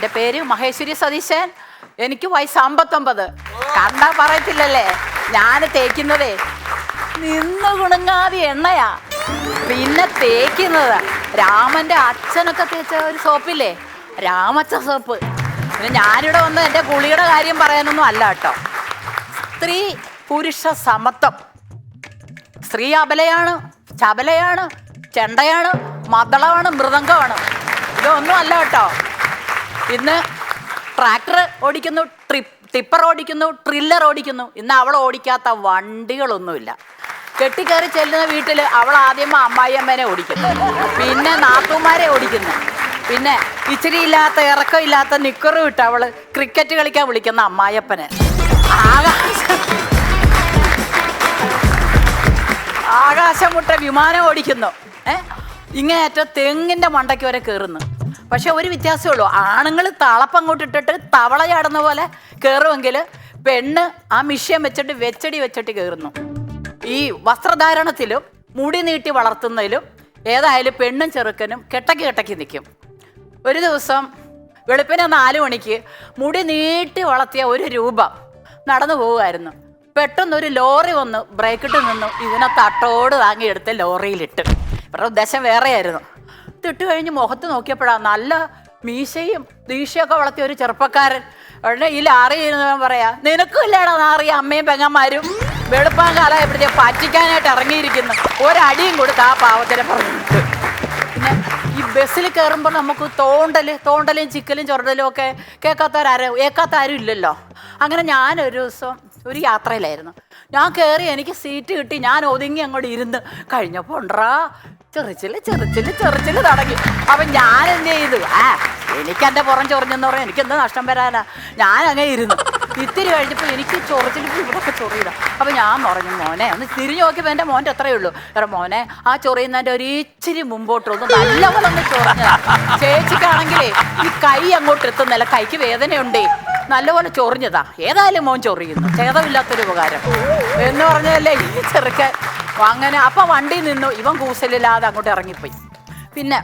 എൻ്റെ പേര് മഹേശ്വരി സതീശൻ. എനിക്ക് വയസ്സ് 59. കണ്ടാ പറയത്തില്ലല്ലേ, ഞാൻ തേക്കുന്നതേ നിന്ന് കുണുങ്ങാതെ എണ്ണയാ. പിന്നെ തേക്കുന്നത് രാമൻ്റെ അച്ഛനൊക്കെ തേച്ച ഒരു സോപ്പില്ലേ, രാമച്ച സോപ്പ്. പിന്നെ ഞാനിവിടെ വന്ന് എൻ്റെ കുളിയുടെ കാര്യം പറയാനൊന്നും അല്ല കേട്ടോ. സ്ത്രീ പുരുഷ സമത്വം. സ്ത്രീ അബലയാണ്, ചബലയാണ്, ചെണ്ടയാണ്, മദ്ദളമാണ്, മൃദംഗമാണ്. ഇതൊന്നും അല്ല കേട്ടോ. ഇന്ന് ട്രാക്ടർ ഓടിക്കുന്നു, ടിപ്പർ ഓടിക്കുന്നു, ട്രില്ലർ ഓടിക്കുന്നു. ഇന്ന് അവൾ ഓടിക്കാത്ത വണ്ടികളൊന്നുമില്ല. കെട്ടിക്കയറി ചെല്ലുന്ന വീട്ടിൽ അവൾ ആദ്യം അമ്മായിയമ്മേനെ ഓടിക്കുന്നു, പിന്നെ നാത്തൂമാരെ ഓടിക്കുന്നു, പിന്നെ ഇച്ചിരി ഇല്ലാത്ത ഇറക്കമില്ലാത്ത നിക്കറും ഇട്ട് അവള് ക്രിക്കറ്റ് കളിക്കാൻ വിളിക്കുന്ന അമ്മായിയപ്പനെ. ആകാശം മുട്ട വിമാനം ഓടിക്കുന്നു. ഇങ്ങേറ്റം തെങ്ങിൻ്റെ മണ്ടയ്ക്ക് വരെ കയറുന്നു. പക്ഷെ ഒരു വ്യത്യാസമേ ഉള്ളൂ, ആണുങ്ങൾ തളപ്പങ്ങോട്ട് ഇട്ടിട്ട് തവള ചാടുന്ന പോലെ കയറുമെങ്കിൽ പെണ്ണ് ആ മിഷ്യം വെച്ചിട്ട് വെച്ചടി കയറുന്നു. ഈ വസ്ത്രധാരണത്തിലും മുടി നീട്ടി വളർത്തുന്നതിലും ഏതായാലും പെണ്ണും ചെറുക്കനും കെട്ടക്ക് നിൽക്കും. ഒരു ദിവസം വെളുപ്പിനെ 4 മണിക്ക് മുടി നീട്ടി വളർത്തിയ ഒരു രൂപം നടന്നു പോവുമായിരുന്നു. പെട്ടെന്നൊരു ലോറി വന്ന് ബ്രേക്കിട്ട് നിന്നു. ഇതിനെ തട്ടോട് താങ്ങിയെടുത്ത് ലോറിയിലിട്ട്. ഇവരുടെ ഉദ്ദേശം വേറെയായിരുന്നു. ഇട്ട് കഴിഞ്ഞ് മുഖത്ത് നോക്കിയപ്പോഴാണ് നല്ല മീശയും ദീക്ഷയൊക്കെ വളർത്തിയ ഒരു ചെറുപ്പക്കാരൻ. ഉടനെ ഈ ലാറി ഇരുന്നവൻ പറയാ, നിനക്കും ഇല്ലേടാ നാറിയ അമ്മയും പെങ്ങന്മാരും വെളുപ്പാൻ കാലമായപ്പോഴത്തേ പറ്റിക്കാനായിട്ട് ഇറങ്ങിയിരിക്കുന്നു. ഒരടിയും കൊടുത്ത് ആ പാവത്തിനെ പറഞ്ഞിട്ട്. പിന്നെ ഈ ബസ്സിൽ കയറുമ്പോൾ നമുക്ക് തോണ്ടലും ചിക്കലും ചൊരടലും ഒക്കെ കേൾക്കാത്ത ആരും ഇല്ലല്ലോ. അങ്ങനെ ഞാനൊരു ദിവസം ഒരു യാത്രയിലായിരുന്നു. ഞാൻ കയറി, എനിക്ക് സീറ്റ് കിട്ടി. ഞാൻ ഒതുങ്ങി അങ്ങോട്ട് ഇരുന്ന് കഴിഞ്ഞപ്പോൾ ഉണ്ടറാ ചെറിച്ചില് തുടങ്ങി. അപ്പം ഞാൻ എന്ത് ചെയ്തു, എനിക്ക് എൻ്റെ പുറം ചൊറിഞ്ഞെന്ന് പറഞ്ഞാൽ എനിക്ക് എന്താ നഷ്ടം വരാനാ. ഞാൻ അങ്ങനെ ഇരുന്നു. ഇത്തിരി കഴിഞ്ഞപ്പോൾ എനിക്ക് ചൊറിച്ചിലിപ്പോൾ ഇവിടെയൊക്കെ ചൊറിയില്ല. അപ്പം ഞാൻ പറഞ്ഞു, മോനെ ഒന്ന് തിരിഞ്ഞു നോക്കിയപ്പോൾ എൻ്റെ മോൻ്റെ അത്രയേ ഉള്ളൂ. വേറെ മോനെ ആ ചൊറിയുന്നതിൻ്റെ ഒരു ഇച്ചിരി മുമ്പോട്ടൊന്നും നല്ലപോലെ ഒന്ന് ചൊറിഞ്ഞ. ചേച്ചിക്കാണെങ്കിലേ ഈ കൈ അങ്ങോട്ട് എത്തുന്നില്ല, കൈക്ക് വേദനയുണ്ടേ, നല്ലപോലെ ചൊറിഞ്ഞതാ. ഏതായാലും മോൻ ചൊറിയുന്നു, ഛേദമില്ലാത്തൊരു ഉപകാരം എന്ന് പറഞ്ഞതല്ലേ ഈ ചെറുക്കൻ. അങ്ങനെ അപ്പം വണ്ടി നിന്നു. ഇവൻ കൂസലില്ലാതെ അങ്ങോട്ട് ഇറങ്ങിപ്പോയി. പിന്നെ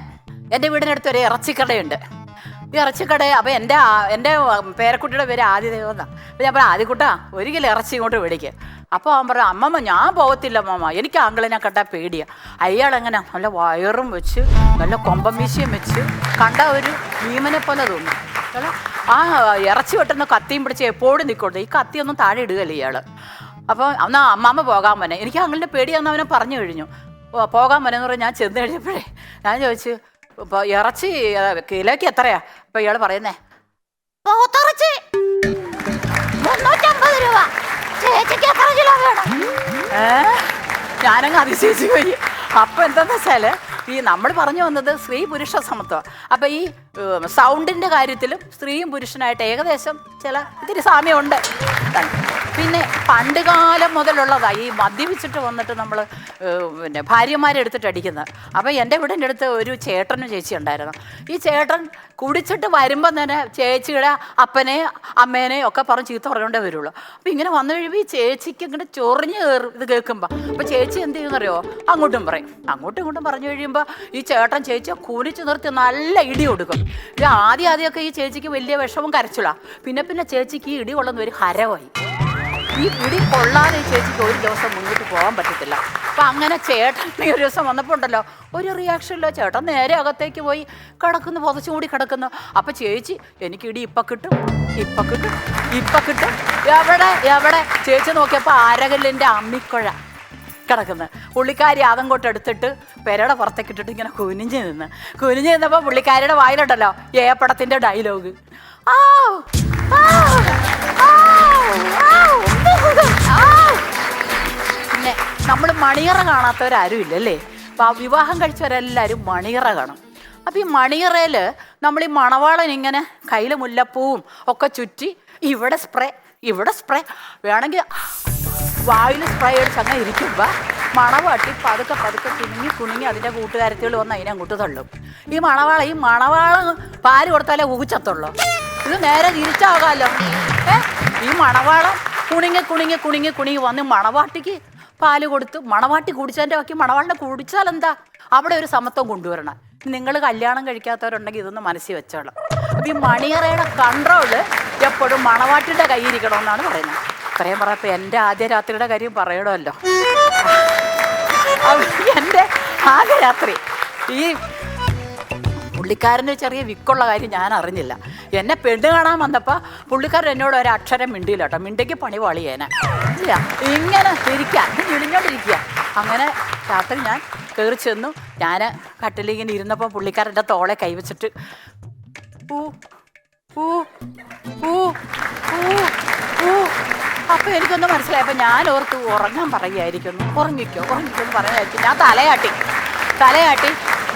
എൻ്റെ വീടിനടുത്ത് ഒരു ഇറച്ചിക്കടയുണ്ട്. ഈ ഇറച്ചിക്കട അപ്പം എൻ്റെ പേരക്കുട്ടിയുടെ പേര് ആദിദേവെന്നാണ്. അപ്പം ഞാൻ പറഞ്ഞു, ആദിക്കുട്ടാ 1 കിലോ ഇറച്ചി ഇങ്ങോട്ട് മേടിക്കുക. അപ്പോൾ അവൻ പറഞ്ഞു, അമ്മമ്മ ഞാൻ പോകത്തില്ല അമ്മമ്മ, എനിക്ക് ആങ്കിളിനെ കണ്ടാൽ പേടിയാണ്. അയാളെങ്ങനെ നല്ല വയറും വെച്ച് നല്ല കൊമ്പമീശയും വെച്ച് കണ്ട ഒരു ഭീമനെ പോലെ തോന്നും. ആ ഇറച്ചി വെട്ടുന്ന കത്തിയും പിടിച്ച് എപ്പോഴും നിൽക്കോട്ടെ. ഈ കത്തിയൊന്നും താഴെ ഇടുകയല്ലേ ഇയാൾ. അപ്പോൾ എന്നാൽ അമ്മാമ്മ പോകാൻ പനെ, എനിക്ക് അങ്ങനെ പേടിയാന്ന് അവനെ പറഞ്ഞു കഴിഞ്ഞു. പോകാൻ പനെന്ന് പറഞ്ഞാൽ ഞാൻ ചെന്ന് കഴിഞ്ഞപ്പോഴേ ഞാൻ ചോദിച്ചു, ഇപ്പോൾ ഇറച്ചി കിലോയ്ക്ക് എത്രയാ? അപ്പോൾ ഇയാൾ പറയുന്നേ, 350 രൂപ. ചേച്ചിക്ക് എത്ര കിലോ വേണം? ഞാനങ്ങ് അതിശയിച്ചു പോയി. അപ്പോൾ എന്താണെന്ന് വെച്ചാൽ ഈ നമ്മൾ പറഞ്ഞു വന്നത് സ്ത്രീ പുരുഷ സമത്വം. അപ്പം ഈ സൗണ്ടിൻ്റെ കാര്യത്തിലും സ്ത്രീയും പുരുഷനായിട്ട് ഏകദേശം ഇത്തിരി സാമ്യമുണ്ട്. പിന്നെ പണ്ട് കാലം മുതലുള്ളതാണ് ഈ മദ്യപിച്ചിട്ട് വന്നിട്ട് നമ്മൾ പിന്നെ ഭാര്യമാരെ എടുത്തിട്ട് അടിക്കുന്നത്. അപ്പം എൻ്റെ വീടിൻ്റെ അടുത്ത് ഒരു ചേട്ടനും ചേച്ചി ഉണ്ടായിരുന്നു. ഈ ചേട്ടൻ കുടിച്ചിട്ട് വരുമ്പം തന്നെ ചേച്ചിയുടെ അപ്പനെ അമ്മേനെ ഒക്കെ പറഞ്ഞ് ചീത്ത പറഞ്ഞുകൊണ്ടേ വരുള്ളൂ. അപ്പം ഇങ്ങനെ വന്നു കഴിയുമ്പോൾ ഈ ചേച്ചിക്ക് ഇങ്ങനെ ചൊറിഞ്ഞ് കയറും ഇത് കേൾക്കുമ്പോൾ. അപ്പം ചേച്ചി എന്ത് ചെയ്യുമെന്നറിയോ, അങ്ങോട്ടും പറയും. അങ്ങോട്ടും ഇങ്ങോട്ടും പറഞ്ഞു കഴിയുമ്പോൾ ഈ ചേട്ടൻ ചേച്ചിയെ കുനിച്ച് നിർത്തി നല്ല ഇടി കൊടുക്കും. ഇത് ആദ്യമൊക്കെ ഈ ചേച്ചിക്ക് വലിയ വിഷമം കരച്ചില്ല. പിന്നെ ചേച്ചിക്ക് ഈ ഇടി കൊള്ളുന്ന ഒരു ഹരമായി. ഈ ഇടി കൊള്ളാതെ ഈ ചേച്ചിക്ക് ഒരു ദിവസം മുന്നോട്ട് പോകാൻ പറ്റത്തില്ല. അപ്പം അങ്ങനെ ചേട്ടൻ ഒരു ദിവസം വന്നപ്പോൾ ഉണ്ടല്ലോ, ഒരു റിയാക്ഷനില്ല. ചേട്ടൻ നേരെ അകത്തേക്ക് പോയി കിടക്കുന്നു, പുതച്ചുകൂടി കിടക്കുന്നു. അപ്പം ചേച്ചി, എനിക്ക് ഇടി ഇപ്പം കിട്ടും. എവിടെ ചേച്ചി നോക്കിയപ്പോൾ അരകല്ലിൻ്റെ അമ്മിക്കുഴ കിടക്കുന്നത്. പുള്ളിക്കാരി അതങ്ങോട്ട് എടുത്തിട്ട് പെരയുടെ പുറത്തേക്ക് ഇട്ടിട്ട് ഇങ്ങനെ കുനിഞ്ഞ് നിന്നപ്പോൾ പുള്ളിക്കാരിയുടെ വായിലുണ്ടല്ലോ ഏപ്പടത്തിൻ്റെ ഡയലോഗ്, പിന്നെ നമ്മൾ മണിയറ കാണാത്തവരാരും ഇല്ലല്ലേ. അപ്പോൾ വിവാഹം കഴിച്ചവരെല്ലാവരും മണിയറ കാണും. അപ്പോൾ ഈ മണിയറയിൽ നമ്മൾ ഈ മണവാളൻ ഇങ്ങനെ കയ്യിൽ മുല്ലപ്പൂവും ഒക്കെ ചുറ്റി ഇവിടെ സ്പ്രേ വേണമെങ്കിൽ വായിൽ സ്പ്രേ അടിച്ച് അങ്ങനെ ഇരിക്കുമ്പോൾ മണവാട്ടി പതുക്കെ കുണുങ്ങി അതിൻ്റെ കൂട്ടുകാരത്തികൾ വന്ന് അതിനെ അങ്ങോട്ട് തള്ളും. ഈ മണവാളൻ പാല് കൊടുത്താലേ ഊച്ചത്തുള്ളൂ. ഇത് നേരെ തിരിച്ചാകാമല്ലോ. ഈ മണവാളം കുണുങ്ങി വന്ന് മണവാട്ടിക്ക് പാല് കൊടുത്ത് മണവാട്ടി കുടിച്ചതിൻ്റെ ബാക്കി മണവാളിനെ കുടിച്ചാൽ എന്താ, അവിടെ ഒരു സമത്വം കൊണ്ടുവരണം. നിങ്ങൾ കല്യാണം കഴിക്കാത്തവരുണ്ടെങ്കിൽ ഇതൊന്ന് മനസ്സിൽ വെച്ചോളാം. അപ്പം ഈ മണിയറയുടെ കൺട്രോള് എപ്പോഴും മണവാട്ടിയുടെ കയ്യിരിക്കണമെന്നാണ് പറയുന്നത്. ഇത്രയും പറഞ്ഞപ്പോൾ എൻ്റെ ആദ്യ രാത്രിയുടെ കാര്യം പറയണമല്ലോ. എൻ്റെ ആദ്യ രാത്രി ഈ പുള്ളിക്കാരന് ചെറിയ വിക്കുള്ള കാര്യം ഞാൻ അറിഞ്ഞില്ല. എന്നെ പെണ്ണ് കാണാൻ വന്നപ്പോൾ പുള്ളിക്കാരൻ എന്നോട് ഒരു അക്ഷരം മിണ്ടിയില്ല കേട്ടോ. മിണ്ടയ്ക്ക് പണി വളിയേനെ ഇല്ല, ഇങ്ങനെ ഇരിക്കുക, ഇളിഞ്ഞോണ്ടിരിക്കുക. അങ്ങനെ രാത്രി ഞാൻ കയറി ചെന്നു. ഞാൻ കട്ടിലിങ്ങനെ ഇരുന്നപ്പോൾ പുള്ളിക്കാരൻ്റെ തോളെ കൈവച്ചിട്ട് ഊ ഊ ഊ ഊ ഊ. അപ്പോൾ എനിക്കൊന്ന് മനസ്സിലായപ്പോൾ ഞാൻ ഓർത്ത് ഉറങ്ങാൻ പറയുമായിരിക്കുന്നു. ഉറങ്ങിക്കോ എന്ന് പറയാമായിരിക്കും. ഞാൻ തലയാട്ടി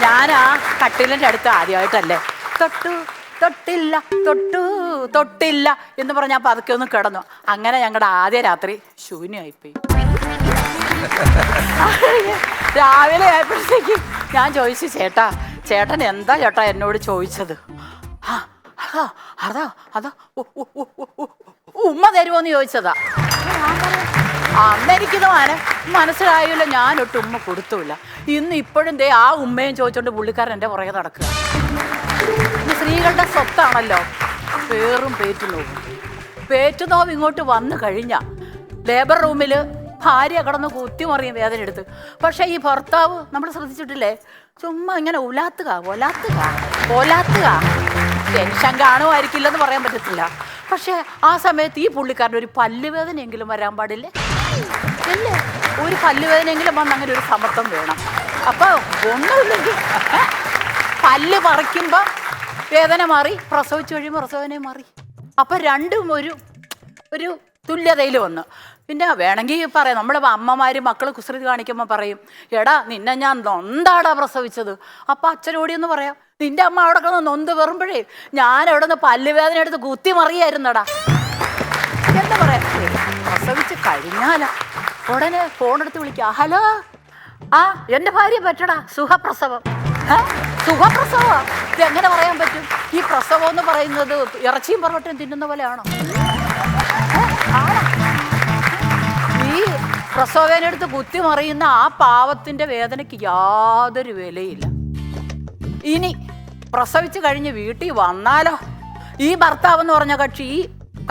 ഞാൻ ആ കട്ടിലിൻ്റെ അടുത്ത് ആദ്യമായിട്ടല്ലേ തൊട്ടില്ല എന്ന് പറഞ്ഞാൽ പതുക്കെ ഒന്ന് കിടന്നു. അങ്ങനെ ഞങ്ങളുടെ ആദ്യ രാത്രി ശൂന്യമായിപ്പോയി. രാവിലെ ആയപ്പോഴത്തേക്കും ഞാൻ ചോദിച്ചു, ചേട്ടൻ എന്താ ചേട്ടാ എന്നോട് ചോദിച്ചത്? അതാ ഉമ്മ തരുമോന്ന് ചോദിച്ചതാ. അന്നെനിക്കിത് മനസ്സിലായല്ലോ, ഞാനൊട്ട് ഉമ്മ കൊടുത്തുമില്ല. ഇന്ന് ഇപ്പോഴും ദേ ആ ഉമ്മയും ചോദിച്ചോണ്ട് പുള്ളിക്കാരൻ എൻ്റെ പുറകെ നടക്കുക. സ്ത്രീകളുടെ സ്വത്താണല്ലോ പേറും പേറ്റുനോവ് ഇങ്ങോട്ട് വന്നു കഴിഞ്ഞാൽ ലേബർ റൂമിൽ ഭാര്യ കിടന്ന് കുത്തിമറിയും വേദന എടുത്ത്. പക്ഷേ ഈ ഭർത്താവ് നമ്മൾ ശ്രദ്ധിച്ചിട്ടില്ലേ, ചുമ്മാ ഇങ്ങനെ ഒലാത്തുക. ടെൻഷൻ കാണുമായിരിക്കില്ലെന്ന് പറയാൻ പറ്റത്തില്ല. പക്ഷേ ആ സമയത്ത് ഈ പുള്ളിക്കാരൻ്റെ ഒരു പല്ലുവേദനയെങ്കിലും വരാൻ പാടില്ലേ? അല്ലേ, ഒരു പല്ലുവേദനയെങ്കിലും വന്ന് അങ്ങനെ ഒരു സമത്വം വേണം. അപ്പോൾ ഒന്നുമില്ലെങ്കിൽ പല്ല് പറിക്കുമ്പോൾ വേദന മാറി, പ്രസവിച്ചു കഴിയുമ്പോൾ പ്രസവനെ മാറി. അപ്പം രണ്ടും ഒരു തുല്യതയിൽ വന്നു. പിന്നെ വേണമെങ്കിൽ പറയാം, നമ്മുടെ അമ്മമാർ മക്കൾ കുസൃതി കാണിക്കുമ്പോൾ പറയും, എടാ നിന്നെ ഞാൻ നൊന്താടാ പ്രസവിച്ചത്. അപ്പം അച്ഛനോടിയെന്ന് പറയാം, നിന്റെ അമ്മ അവിടെ കിടന്ന് നൊന്ത് വെറുമ്പോഴേ ഞാൻ അവിടെ നിന്ന് പല്ലുവേദന എടുത്ത് കുത്തി മറിയായിരുന്നടാ എന്ന് പറയാം. പ്രസവിച്ച് കഴിഞ്ഞാലാ ഉടനെ ഫോണെടുത്ത് വിളിക്കുക, ഹലോ എൻ്റെ ഭാര്യ പറ്റടാ സുഖപ്രസവം. ഇതെങ്ങനെ പറയാൻ പറ്റും? ഈ പ്രസവം എന്ന് പറയുന്നത് ഇറച്ചിയും പൊറോട്ടയും തിന്നുന്ന പോലെയാണോ? ഈ പ്രസവവേദന എടുത്ത് കുത്തി മറിയുന്ന ആ പാവത്തിൻ്റെ വേദനയ്ക്ക് യാതൊരു വിലയില്ല. ഇനി പ്രസവിച്ച് കഴിഞ്ഞ് വീട്ടിൽ വന്നാലോ, ഈ ഭർത്താവ് എന്ന് പറഞ്ഞ കക്ഷി ഈ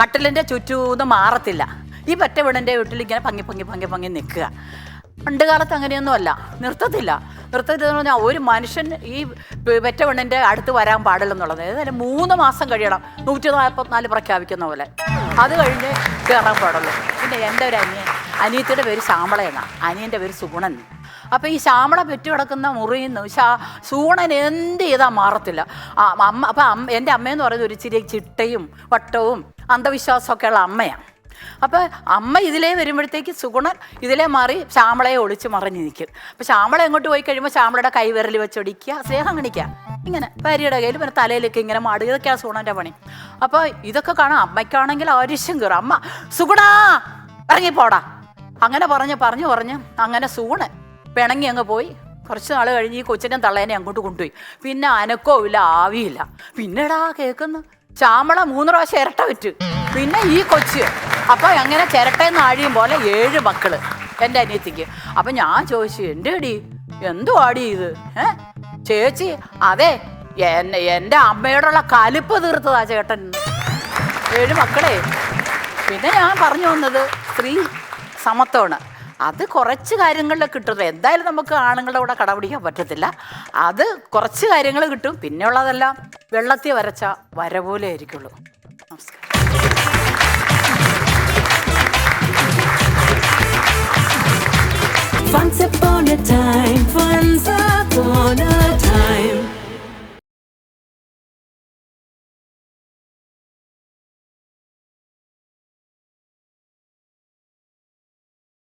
കട്ടിലിൻ്റെ ചുറ്റൂന്ന് മാറത്തില്ല. ഈ പെറ്റ വീടിൻ്റെ വീട്ടിൽ ഇങ്ങനെ പങ്ങി നിൽക്കുക. പണ്ട് കാലത്ത് അങ്ങനെയൊന്നും അല്ല, നിർത്തത്തില്ലെന്ന് പറഞ്ഞാൽ ഒരു മനുഷ്യൻ ഈ പെറ്റ പെണ്ണിൻ്റെ അടുത്ത് വരാൻ പാടില്ലെന്നുള്ളത്. ഏതായാലും 3 മാസം കഴിയണം 144 പ്രഖ്യാപിക്കുന്ന പോലെ. അത് കഴിഞ്ഞ് കയറാൻ പാടുള്ളൂ. പിന്നെ എൻ്റെ ഒരു അനിയത്തിയുടെ പേര് ശ്യാമളയെന്ന, അനിയൻ്റെ പേര് സുഗുണൻ. അപ്പോൾ ഈ ശ്യാമള പെറ്റു കിടക്കുന്ന മുറിയിൽ നിന്ന് സൂണൻ എന്ത് ചെയ്താൽ മാറത്തില്ല. അപ്പം എൻ്റെ അമ്മയെന്ന് പറയുന്നത് ഒരു ഇച്ചിരി ചിട്ടയും വട്ടവും അന്ധവിശ്വാസമൊക്കെയുള്ള അമ്മയാണ്. അപ്പോൾ അമ്മ ഇതിലേ വരുമ്പോഴത്തേക്ക് സുഗുണൻ ഇതിലേ മാറി ശ്യാമളയെ ഒളിച്ച് മറിഞ്ഞ് നിൽക്കും. അപ്പോൾ ശ്യാമള എങ്ങോട്ട് പോയി കഴിയുമ്പോൾ ശ്യാമളയുടെ കൈവിരൽ വെച്ചൊടിക്കുക, സ്നേഹം കാണിക്കുക, ഇങ്ങനെ ഭാര്യയുടെ കയ്യിൽ പിന്നെ തലയിലേക്ക് ഇങ്ങനെ മാടുക. ഇതൊക്കെയാണ് സുഗുണൻ്റെ പണി. അപ്പോൾ ഇതൊക്കെ കാണാം. അമ്മയ്ക്കാണെങ്കിൽ ആവശ്യം കയറും. അമ്മ സുഗുണാ ഇറങ്ങിപ്പോടാ അങ്ങനെ പറഞ്ഞ് അങ്ങനെ സുഗുണൻ പിണങ്ങി അങ്ങ് പോയി. കുറച്ച് നാൾ കഴിഞ്ഞ് ഈ കൊച്ചിനെ തള്ളേനെ അങ്ങോട്ട് കൊണ്ടുപോയി. പിന്നെ അനക്കവും ഇല്ല, ആവിയില്ല. പിന്നെടാ കേൾക്കുന്നു ശ്യാമള 3 പ്രാവശ്യം ഇരട്ട വിറ്റ്. പിന്നെ ഈ കൊച്ച്. അപ്പം അങ്ങനെ ചിരട്ടയെന്ന് ആഴിയും പോലെ 7 മക്കള് എൻ്റെ അനിയത്തിക്ക്. അപ്പം ഞാൻ ചോദിച്ചു, എൻ്റെ അടി എന്തുവാടി ഇത്? ചേച്ചി അതെ എൻ്റെ അമ്മയോടുള്ള കലിപ്പ് തീർത്തതാ ചേട്ടൻ. 7 മക്കളെ. പിന്നെ ഞാൻ പറഞ്ഞു വന്നത് സ്ത്രീ സമത്വമാണ്. അത് കുറച്ച് കാര്യങ്ങളിൽ കിട്ടുന്നത്. എന്തായാലും നമുക്ക് ആണുങ്ങളുടെ കൂടെ കടപിടിക്കാൻ പറ്റത്തില്ല. അത് കുറച്ച് കാര്യങ്ങൾ കിട്ടും. പിന്നെ ഉള്ളതെല്ലാം വെള്ളത്തിൽ വരച്ച വര പോലെ ആയിരിക്കുള്ളൂ. നമസ്കാരം.